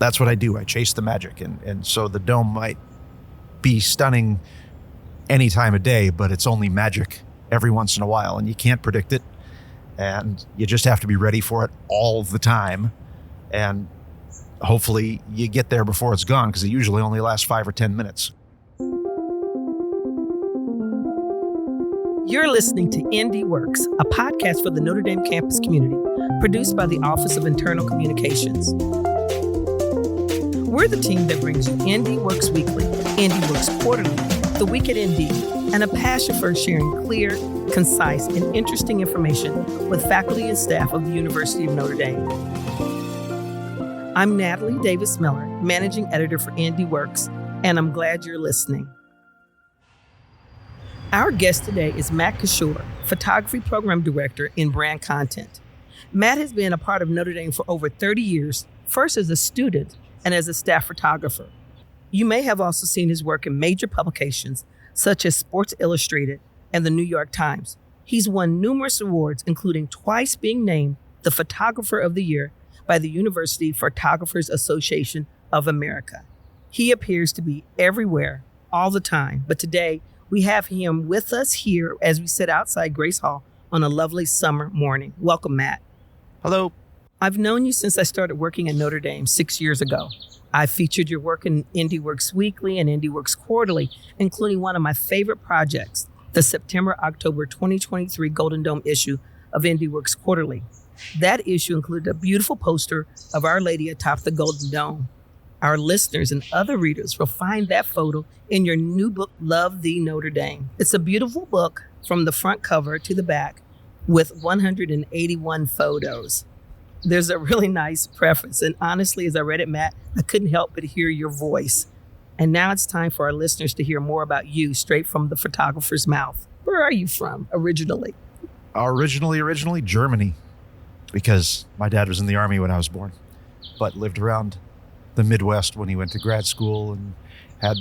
that's what I do. I chase the magic. And so the dome might be stunning any time of day, but it's only magic every once in a while, and you can't predict it. And you just have to be ready for it all the time. And hopefully you get there before it's gone, because it usually only lasts 5 or 10 minutes. You're listening to NDWorks, a podcast for the Notre Dame campus community, produced by the Office of Internal Communications. We're the team that brings you NDWorks Weekly, NDWorks Quarterly, The Week at ND, and a passion for sharing clear, concise, and interesting information with faculty and staff of the University of Notre Dame. I'm Natalie Davis Miller, Managing Editor for NDWorks, and I'm glad you're listening. Our guest today is Matt Cashore, Photography Program Director in Brand Content. Matt has been a part of Notre Dame for over 30 years, first as a student and as a staff photographer. You may have also seen his work in major publications such as Sports Illustrated and the New York Times. He's won numerous awards, including twice being named the Photographer of the Year by the University Photographers Association of America. He appears to be everywhere, all the time, but today we have him with us here as we sit outside Grace Hall on a lovely summer morning. Welcome, Matt. Hello. I've known you since I started working at Notre Dame 6 years ago. I featured your work in NDWorks Weekly and NDWorks Quarterly, including one of my favorite projects, the September-October 2023 Golden Dome issue of NDWorks Quarterly. That issue included a beautiful poster of Our Lady atop the Golden Dome. Our listeners and other readers will find that photo in your new book, Love Thee Notre Dame. It's a beautiful book from the front cover to the back with 181 photos. There's a really nice preface, and honestly, as I read it, Matt, I couldn't help but hear your voice. And now it's time for our listeners to hear more about you straight from the photographer's mouth. Where are you from originally? Originally Germany, because my dad was in the Army when I was born, but lived around the Midwest when he went to grad school and had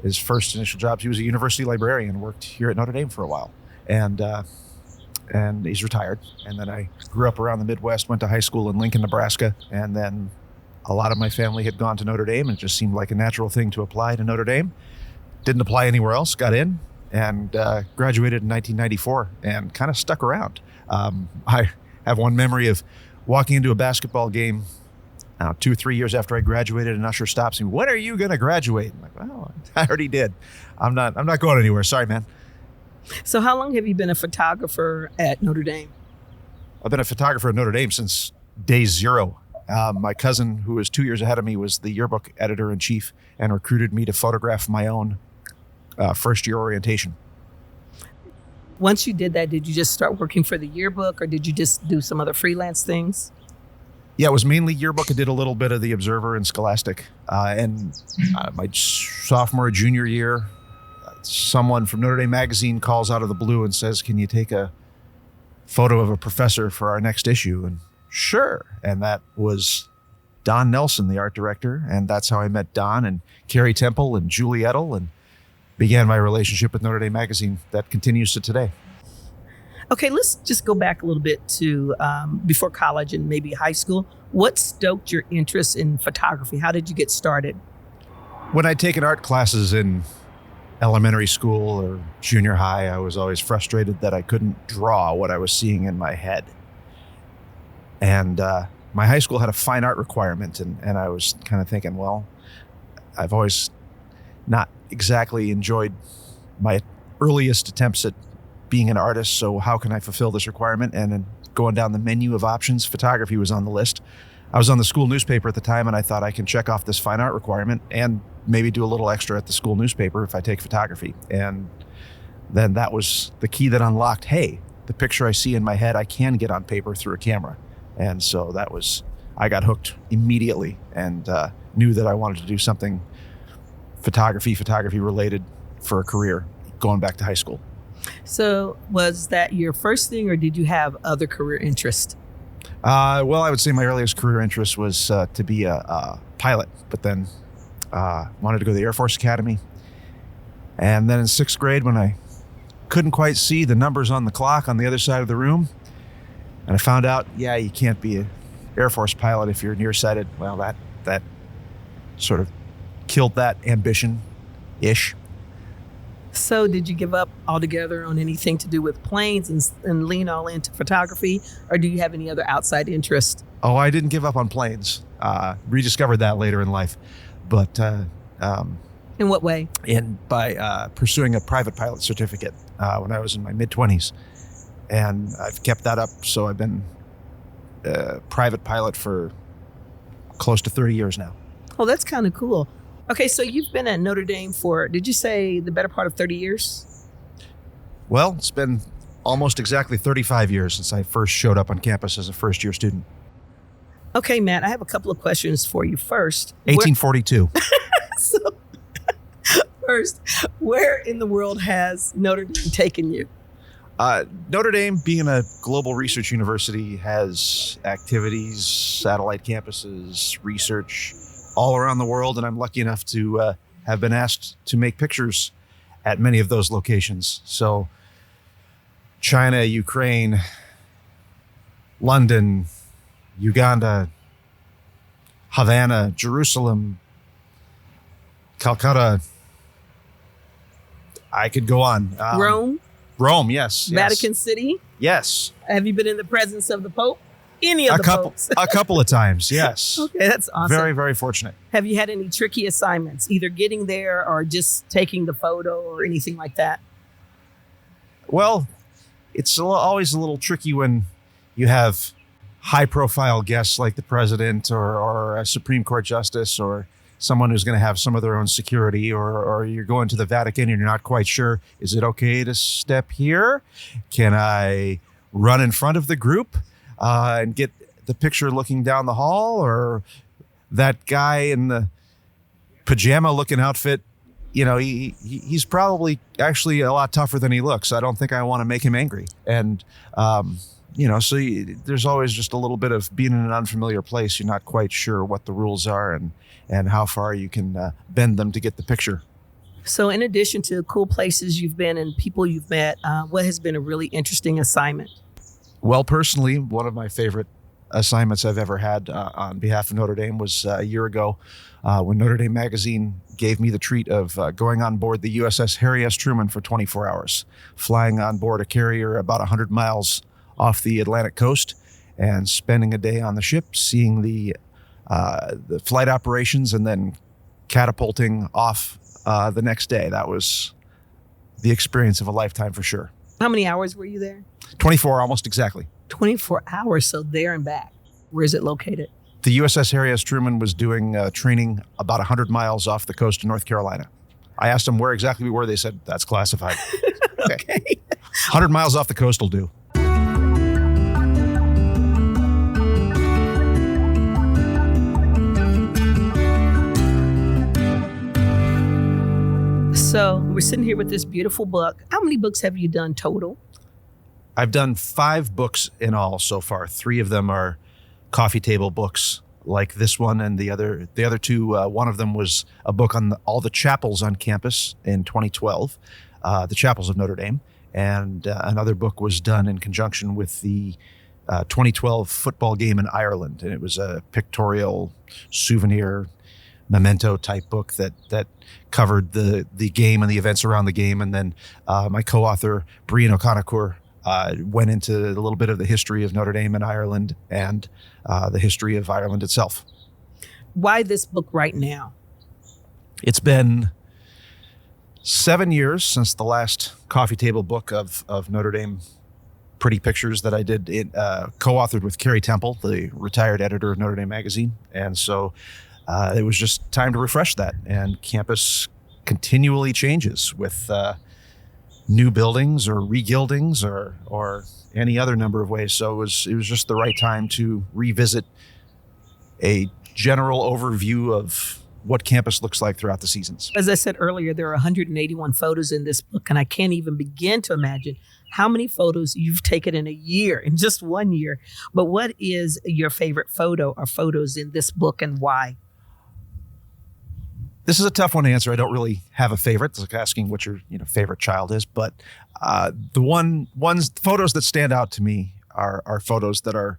his first initial jobs. He was a university librarian and worked here at Notre Dame for a while. And he's retired. And then I grew up around the Midwest, went to high school in Lincoln, Nebraska. And then a lot of my family had gone to Notre Dame, and it just seemed like a natural thing to apply to Notre Dame. Didn't apply anywhere else, got in, and graduated in 1994 and kind of stuck around. I have one memory of walking into a basketball game 2 or 3 years after I graduated, and usher stops me. "When are you going to graduate?" I'm like, "Well, I already did. I'm not going anywhere. Sorry, man." So how long have you been a photographer at Notre Dame? I've been a photographer at Notre Dame since day zero. My cousin, who was 2 years ahead of me, was the yearbook editor-in-chief and recruited me to photograph my own first-year orientation. Once you did that, did you just start working for the yearbook, or did you just do some other freelance things? Yeah, it was mainly yearbook. I did a little bit of the Observer and Scholastic. My sophomore, junior year, someone from Notre Dame Magazine calls out of the blue and says, "Can you take a photo of a professor for our next issue?" And sure. And that was Don Nelson, the art director. And that's how I met Don and Carrie Temple and Julie Edel, and began my relationship with Notre Dame Magazine that continues to today. Okay, let's just go back a little bit to before college and maybe high school. What stoked your interest in photography? How did you get started? When I'd taken art classes in elementary school or junior high, I was always frustrated that I couldn't draw what I was seeing in my head. And my high school had a fine art requirement, and I was kind of thinking, well, I've always not exactly enjoyed my earliest attempts at being an artist, so how can I fulfill this requirement? And then going down the menu of options, photography was on the list. I was on the school newspaper at the time, and I thought I can check off this fine art requirement and maybe do a little extra at the school newspaper if I take photography. And then that was the key that unlocked, hey, the picture I see in my head, I can get on paper through a camera. And so I got hooked immediately, and knew that I wanted to do something photography related for a career going back to high school. So was that your first thing, or did you have other career interests? Well, I would say my earliest career interest was to be a pilot, but then wanted to go to the Air Force Academy. And then in 6th grade, when I couldn't quite see the numbers on the clock on the other side of the room, and I found out, you can't be an Air Force pilot if you're nearsighted. Well, that sort of killed that ambition-ish. So did you give up altogether on anything to do with planes and lean all into photography, or do you have any other outside interest? Oh, I didn't give up on planes. Rediscovered that later in life. But in what way? By pursuing a private pilot certificate when I was in my mid-20s. And I've kept that up. So I've been a private pilot for close to 30 years now. Oh, that's kind of cool. Okay, so you've been at Notre Dame for, did you say the better part of 30 years? Well, it's been almost exactly 35 years since I first showed up on campus as a first-year student. Okay, Matt, I have a couple of questions for you. First, 1842. So, first, where in the world has Notre Dame taken you? Notre Dame, being a global research university, has activities, satellite campuses, research all around the world, and I'm lucky enough to have been asked to make pictures at many of those locations. So China, Ukraine, London, Uganda, Havana, Jerusalem, Calcutta. I could go on. Rome, yes. Vatican City? Yes. Have you been in the presence of the Pope? Any of the popes? A couple of times, yes. Okay, that's awesome. Very, very fortunate. Have you had any tricky assignments, either getting there or just taking the photo or anything like that? Well, it's always a little tricky when you have high-profile guests like the president or a Supreme Court justice or someone who's going to have some of their own security, or you're going to the Vatican and you're not quite sure, is it okay to step here? Can I run in front of the group and get the picture looking down the hall? Or that guy in the pajama-looking outfit, you know, he's probably actually a lot tougher than he looks. I don't think I want to make him angry. And, you know, so there's always just a little bit of being in an unfamiliar place. You're not quite sure what the rules are and how far you can bend them to get the picture. So in addition to cool places you've been and people you've met, what has been a really interesting assignment? Well, personally, one of my favorite assignments I've ever had on behalf of Notre Dame was a year ago when Notre Dame magazine gave me the treat of going on board the USS Harry S. Truman for 24 hours, flying on board a carrier about 100 miles off the Atlantic coast and spending a day on the ship, seeing the flight operations, and then catapulting off the next day. That was the experience of a lifetime for sure. How many hours were you there? 24, almost exactly. 24 hours, so there and back. Where is it located? The USS Harry S. Truman was doing training about 100 miles off the coast of North Carolina. I asked them where exactly we were. They said, that's classified. Okay. 100 miles off the coast will do. So we're sitting here with this beautiful book. How many books have you done total? I've done 5 books in all so far. 3 of them are coffee table books like this one, and the other 2, one of them was a book on all the chapels on campus in 2012, the chapels of Notre Dame, and another book was done in conjunction with the 2012 football game in Ireland, and it was a pictorial souvenir memento type book that covered the game and the events around the game. And then my co-author, Brian O'Connor, went into a little bit of the history of Notre Dame and Ireland and the history of Ireland itself. Why this book right now? It's been 7 years since the last coffee table book of Notre Dame pretty pictures that I did, co-authored with Carrie Temple, the retired editor of Notre Dame magazine. And so it was just time to refresh that. And campus continually changes with new buildings or regildings or any other number of ways. So it was just the right time to revisit a general overview of what campus looks like throughout the seasons. As I said earlier, there are 181 photos in this book, and I can't even begin to imagine how many photos you've taken in a year, in just 1 year. But what is your favorite photo or photos in this book, and why? This is a tough one to answer. I don't really have a favorite. It's like asking what your favorite child is. But the photos that stand out to me are photos that are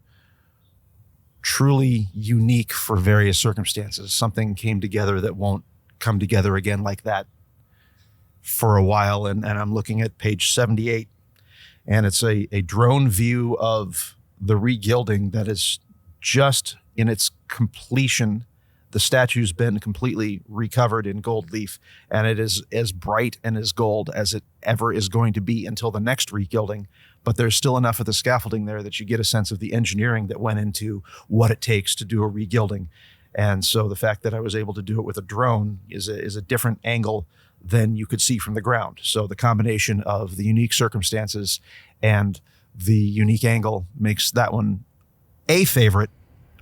truly unique for various circumstances. Something came together that won't come together again like that for a while. And I'm looking at page 78, and it's a drone view of the regilding that is just in its completion. The statue's been completely recovered in gold leaf, and it is as bright and as gold as it ever is going to be until the next regilding. But there's still enough of the scaffolding there that you get a sense of the engineering that went into what it takes to do a regilding. And so the fact that I was able to do it with a drone is a different angle than you could see from the ground. So the combination of the unique circumstances and the unique angle makes that one a favorite.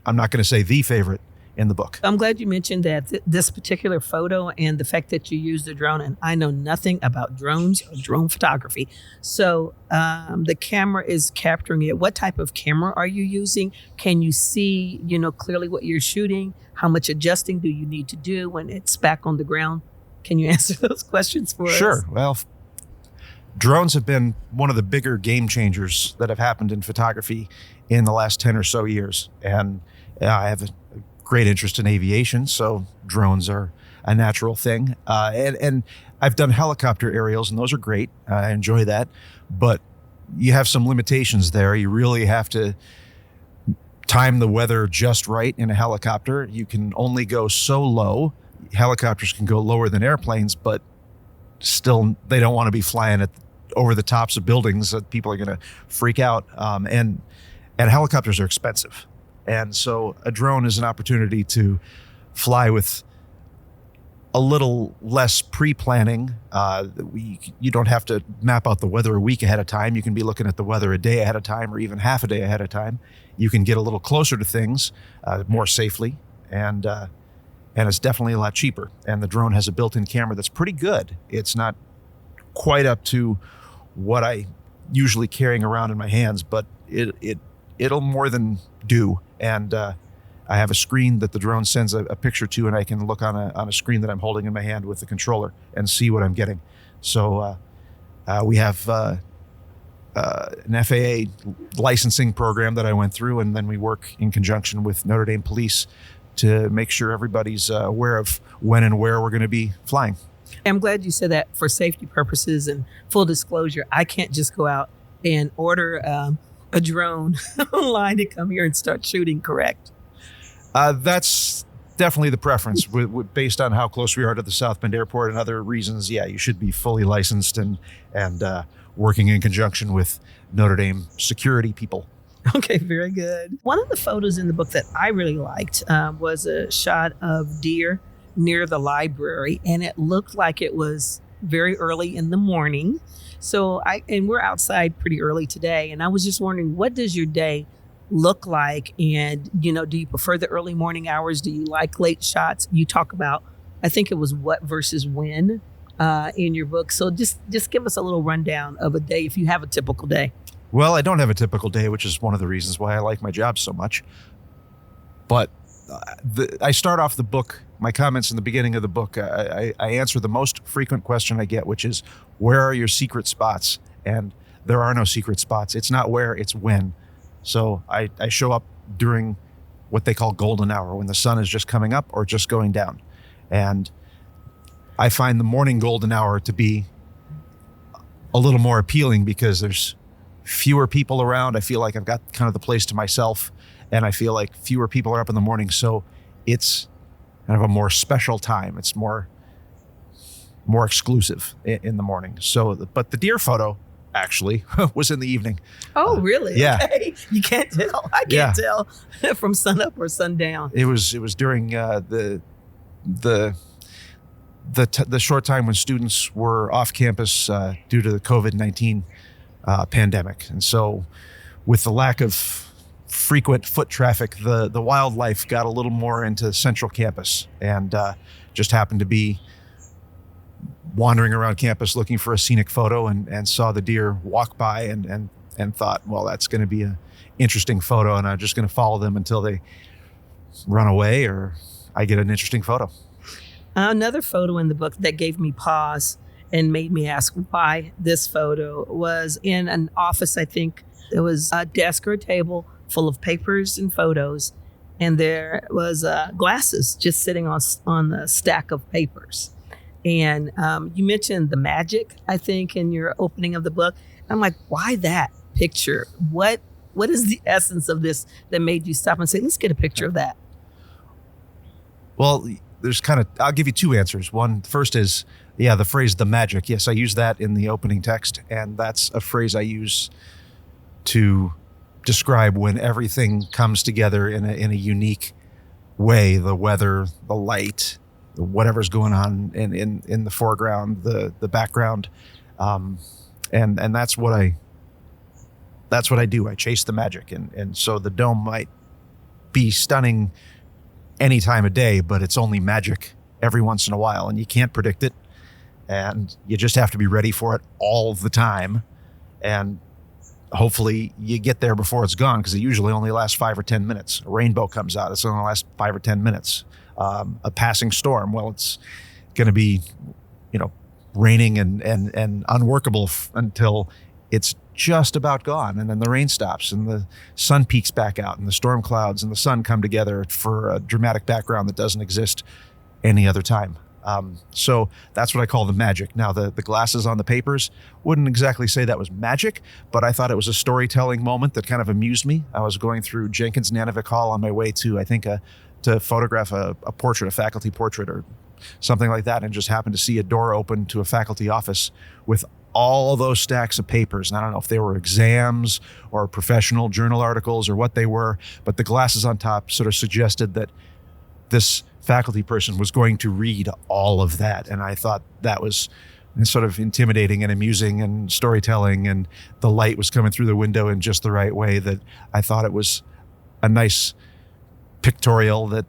I'm not going to say the favorite in the book. I'm glad you mentioned that this particular photo and the fact that you used a drone, and I know nothing about drones or drone photography. So the camera is capturing it. What type of camera are you using? Can you see, clearly what you're shooting? How much adjusting do you need to do when it's back on the ground? Can you answer those questions for us? Sure. Well, drones have been one of the bigger game changers that have happened in photography in the last 10 or so years. And I have a great interest in aviation, so drones are a natural thing. And I've done helicopter aerials, and those are great. I enjoy that. But you have some limitations there. You really have to time the weather just right in a helicopter. You can only go so low. Helicopters can go lower than airplanes, but still they don't want to be flying over the tops of buildings that people are going to freak out. And helicopters are expensive. And so a drone is an opportunity to fly with a little less pre-planning. You don't have to map out the weather a week ahead of time. You can be looking at the weather a day ahead of time, or even half a day ahead of time. You can get a little closer to things more safely, and it's definitely a lot cheaper. And the drone has a built-in camera that's pretty good. It's not quite up to what I usually carrying around in my hands, but it'll more than do. And I have a screen that the drone sends a picture to, and I can look on a screen that I'm holding in my hand with the controller and see what I'm getting. So we have an FAA licensing program that I went through, and then we work in conjunction with Notre Dame police to make sure everybody's aware of when and where we're going to be flying. I'm glad you said that for safety purposes and full disclosure. I can't just go out and order a drone online to come here and start shooting, correct? That's definitely the preference based on how close we are to the South Bend Airport and other reasons. Yeah, you should be fully licensed and working in conjunction with Notre Dame security people. Okay, very good. One of the photos in the book that I really liked was a shot of deer near the library, and it looked like it was very early in the morning. So we're outside pretty early today, and I was just wondering, what does your day look like? And, do you prefer the early morning hours? Do you like late shots? You talk about, I think it was what versus when in your book. So just give us a little rundown of a day if you have a typical day. Well, I don't have a typical day, which is one of the reasons why I like my job so much. But I start off the book, my comments in the beginning of the book, I answer the most frequent question I get, which is, where are your secret spots? And there are no secret spots. It's not where, it's when. So I show up during what they call golden hour, when the sun is just coming up or just going down. And I find the morning golden hour to be a little more appealing because there's fewer people around. I feel like I've got kind of the place to myself, and I feel like fewer people are up in the morning. So it's kind of a more special time. It's more exclusive in the morning. So, but the deer photo actually was in the evening. Oh, really? Yeah. Okay. You can't tell. I can't tell from sun up or sundown. It was during the short time when students were off campus due to the COVID-19 pandemic. And so with the lack of frequent foot traffic, the wildlife got a little more into central campus, and just happened to be wandering around campus looking for a scenic photo, and saw the deer walk by and thought, well, that's going to be an interesting photo, and I'm just going to follow them until they run away or I get an interesting photo. Another photo in the book that gave me pause and made me ask why this photo was in an office. I think there was a desk or a table full of papers and photos, and there was glasses just sitting on the stack of papers. And you mentioned the magic, I think, in your opening of the book. I'm like, why that picture? What is the essence of this that made you stop and say, let's get a picture of that? Well, I'll give you two answers. One, first is, the phrase, the magic. Yes, I use that in the opening text. And that's a phrase I use to describe when everything comes together in a unique way. The weather, the light, whatever's going on in the foreground, the background. And that's what I do. I chase the magic. And so the dome might be stunning any time of day, but it's only magic every once in a while, and you can't predict it. And you just have to be ready for it all the time. And hopefully you get there before it's gone, because it usually only lasts 5 or 10 minutes. A rainbow comes out, it's only lasts 5 or 10 minutes. A passing storm, well, it's going to be, raining and unworkable until it's just about gone. And then the rain stops and the sun peeks back out and the storm clouds and the sun come together for a dramatic background that doesn't exist any other time. So that's what I call the magic. Now, the glasses on the papers, wouldn't exactly say that was magic, but I thought it was a storytelling moment that kind of amused me. I was going through Jenkins Nanovic Hall on my way to, I think, to photograph a portrait, a faculty portrait or something like that, and just happened to see a door open to a faculty office with all those stacks of papers. And I don't know if they were exams or professional journal articles or what they were, but the glasses on top sort of suggested that this faculty person was going to read all of that. And I thought that was sort of intimidating and amusing and storytelling, and the light was coming through the window in just the right way that I thought it was a nice pictorial that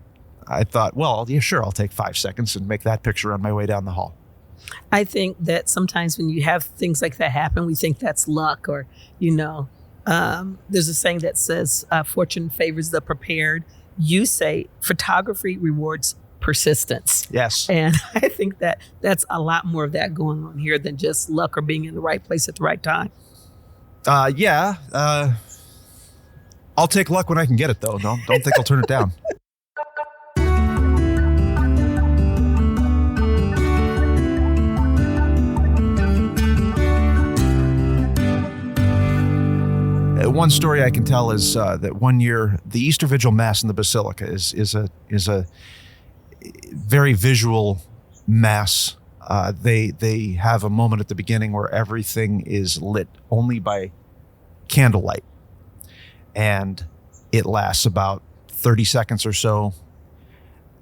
I thought, well, yeah, sure, I'll take 5 seconds and make that picture on my way down the hall. I think that sometimes when you have things like that happen, we think that's luck, or, there's a saying that says fortune favors the prepared. You say photography rewards persistence. Yes. And I think that's a lot more of that going on here than just luck or being in the right place at the right time. I'll take luck when I can get it, though. Don't think I'll turn it down. One story I can tell is that one year the Easter Vigil Mass in the Basilica is a very visual mass. They have a moment at the beginning where everything is lit only by candlelight, and it lasts about 30 seconds or so.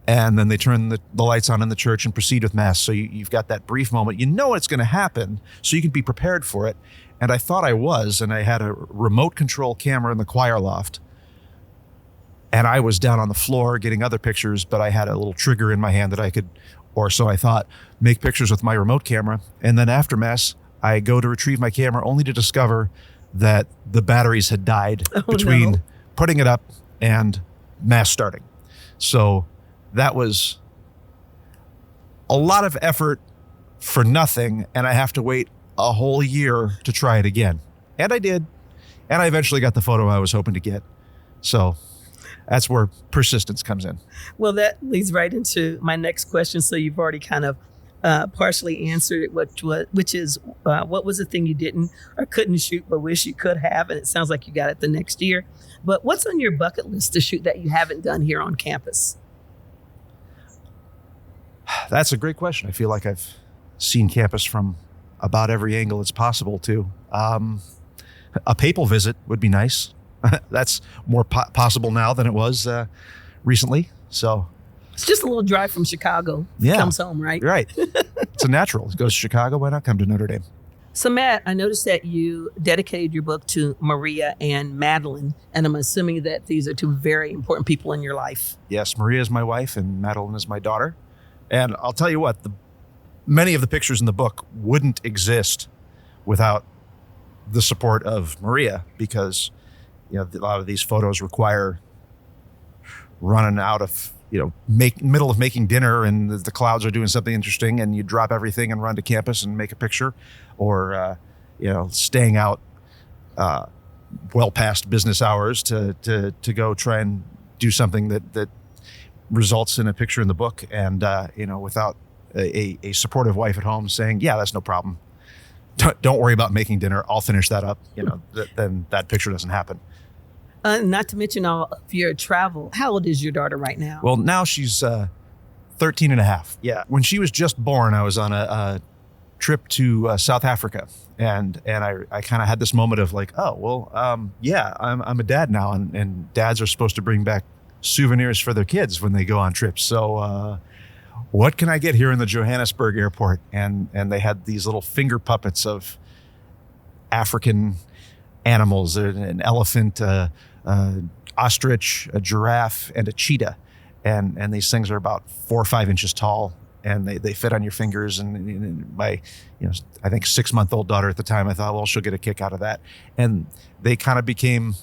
And then they turn the lights on in the church and proceed with Mass. So you've got that brief moment. You know it's going to happen, so you can be prepared for it. And I thought I was, and I had a remote control camera in the choir loft. And I was down on the floor getting other pictures, but I had a little trigger in my hand that I could, or so I thought, make pictures with my remote camera. And then after Mass, I go to retrieve my camera only to discover that the batteries had died between putting it up and Mass starting. So that was a lot of effort for nothing, and I have to wait a whole year to try it again. And I did. And I eventually got the photo I was hoping to get. So that's where persistence comes in. Well, that leads right into my next question. So you've already kind of partially answered it, which is what was the thing you didn't or couldn't shoot but wish you could have? And it sounds like you got it the next year. But what's on your bucket list to shoot that you haven't done here on campus? That's a great question. I feel like I've seen campus from about every angle it's possible to. A papal visit would be nice. That's more possible now than it was recently. So it's just a little drive from Chicago. Yeah. Comes home, right? Right. It's a natural. It goes to Chicago. Why not come to Notre Dame? So Matt, I noticed that you dedicated your book to Maria and Madeline, and I'm assuming that these are two very important people in your life. Yes, Maria is my wife and Madeline is my daughter. And I'll tell you what, many of the pictures in the book wouldn't exist without the support of Maria, because a lot of these photos require running out of middle of making dinner and the clouds are doing something interesting and you drop everything and run to campus and make a picture, or staying out well past business hours to go try and do something that results in a picture in the book, and without a supportive wife at home saying, yeah, that's no problem. Don't worry about making dinner. I'll finish that up. Then that picture doesn't happen. Not to mention all of your travel. How old is your daughter right now? Well, now she's 13 and a half. Yeah. When she was just born, I was on a trip to South Africa. And I kind of had this moment of like, oh, well, I'm a dad now. And dads are supposed to bring back souvenirs for their kids when they go on trips. So what can I get here in the Johannesburg airport? And they had these little finger puppets of African animals, an elephant, ostrich, a giraffe, and a cheetah. And these things are about 4 or 5 inches tall, and they fit on your fingers. And my, I think 6-month-old daughter at the time, I thought, well, she'll get a kick out of that. And they kind of became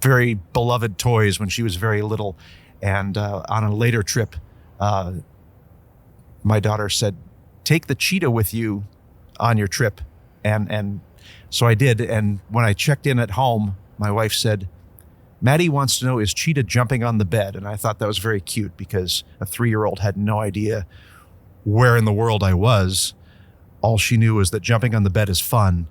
very beloved toys when she was very little. And on a later trip, my daughter said, take the cheetah with you on your trip. And so I did. And when I checked in at home, my wife said, Maddie wants to know, is Cheetah jumping on the bed? And I thought that was very cute because a 3-year-old had no idea where in the world I was. All she knew was that jumping on the bed is fun.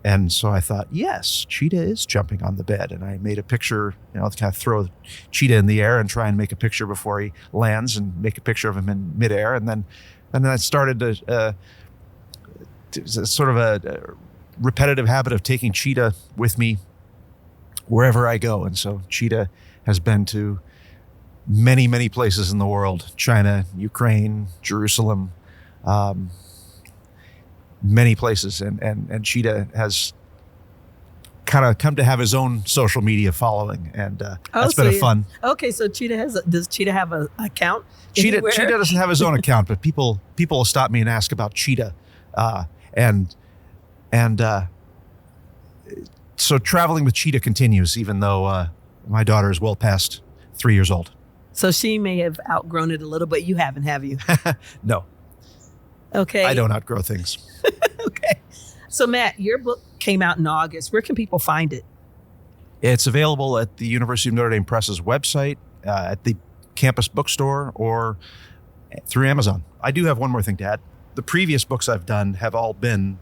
And so I thought, yes, Cheetah is jumping on the bed. And I made a picture, to kind of throw Cheetah in the air and try and make a picture before he lands and make a picture of him in midair. And then I started sort of a repetitive habit of taking Cheetah with me wherever I go. And so Cheetah has been to many, many places in the world: China, Ukraine, Jerusalem, many places. And Cheetah has kind of come to have his own social media following. And that's been fun. Okay, so does Cheetah have an account? Cheetah doesn't have his own account, but people will stop me and ask about Cheetah. So traveling with Cheetah continues, even though my daughter is well past 3 years old. So she may have outgrown it a little, but you haven't, have you? No. Okay. I don't outgrow things. Okay. So Matt, your book came out in August. Where can people find it? It's available at the University of Notre Dame Press's website, at the campus bookstore, or through Amazon. I do have one more thing to add. The previous books I've done have all been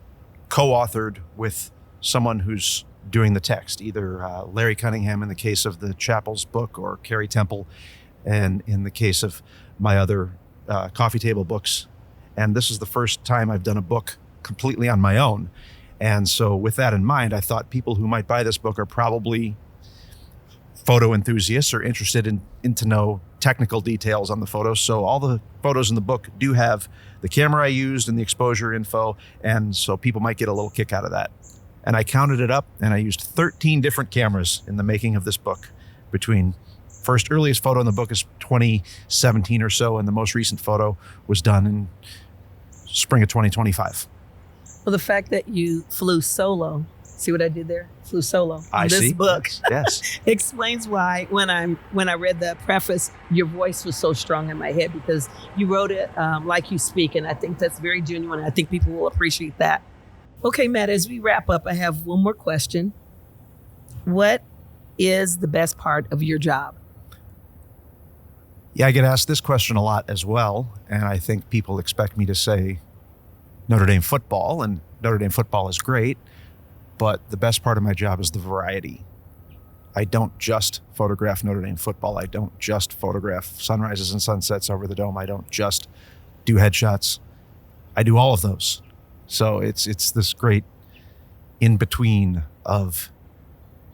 co-authored with someone who's doing the text, either Larry Cunningham in the case of the Chapel's book, or Carrie Temple, and in the case of my other coffee table books. And this is the first time I've done a book completely on my own. And so with that in mind, I thought people who might buy this book are probably photo enthusiasts or interested in to know technical details on the photos. So all the photos in the book do have the camera I used and the exposure info. And so people might get a little kick out of that. And I counted it up, and I used 13 different cameras in the making of this book. Between earliest photo in the book is 2017 or so, and the most recent photo was done in spring of 2025. Well, the fact that you flew solo, see what I did there? Flew solo on this book. Yes. Explains why when I read the preface, your voice was so strong in my head, because you wrote it like you speak, and I think that's very genuine. I think people will appreciate that. Okay, Matt, as we wrap up, I have one more question. What is the best part of your job? Yeah, I get asked this question a lot as well. And I think people expect me to say Notre Dame football, and Notre Dame football is great. But the best part of my job is the variety. I don't just photograph Notre Dame football. I don't just photograph sunrises and sunsets over the dome. I don't just do headshots. I do all of those. So it's this great in-between of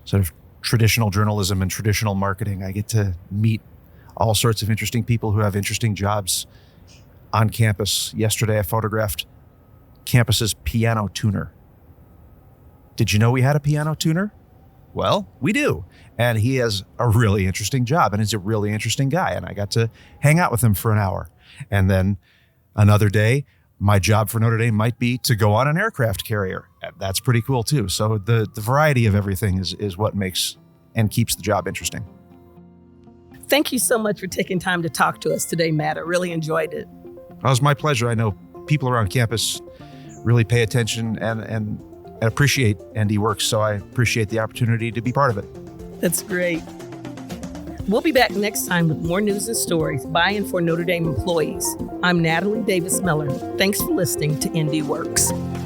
sort of traditional journalism and traditional marketing. I get to meet all sorts of interesting people who have interesting jobs on campus. Yesterday, I photographed campus's piano tuner. Did you know we had a piano tuner? Well, we do. And he has a really interesting job, and he's a really interesting guy. And I got to hang out with him for an hour. And then another day, my job for Notre Dame might be to go on an aircraft carrier. That's pretty cool too. So the variety of everything is what makes and keeps the job interesting. Thank you so much for taking time to talk to us today, Matt. I really enjoyed it. It was my pleasure. I know people around campus really pay attention and appreciate NDWorks, so I appreciate the opportunity to be part of it. That's great. We'll be back next time with more news and stories by and for Notre Dame employees. I'm Natalie Davis Miller. Thanks for listening to NDWorks.